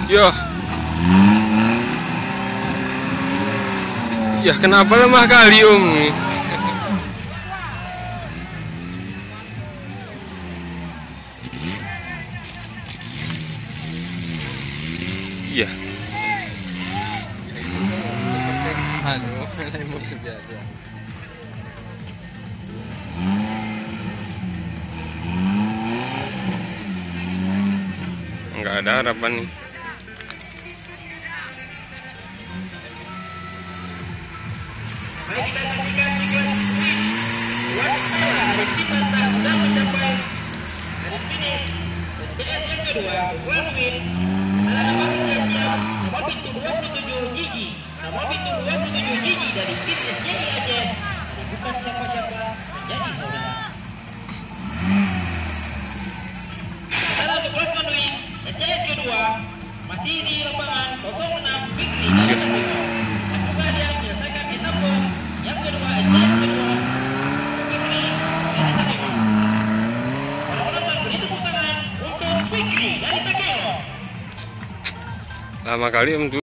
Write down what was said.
Yo. Ya kenapa lemah kali Om? Iya. Enggak ada harapan nih. Baik, kita saksikan cikal sprint waspada dari tim Batak sudah mencapai garis finish. SCS yang kedua, kelas win adalah nomor siap-siap nomor pintu 27 Gigi. Nomor pintu 27 Gigi dari tim SCI Aceh. Bukan siapa-siapa, menjadi saudara. Sementara untuk kelas Mandui, SCS kedua masih di lapangan 06 Fikri dan Tengah. Semoga dia menyelesaikan etapa yang kedua, SCS kedua Fikri dan Tengah. Kalau penonton beri tepuk tangan untuk Fikri dari Takero. Lama kali Om.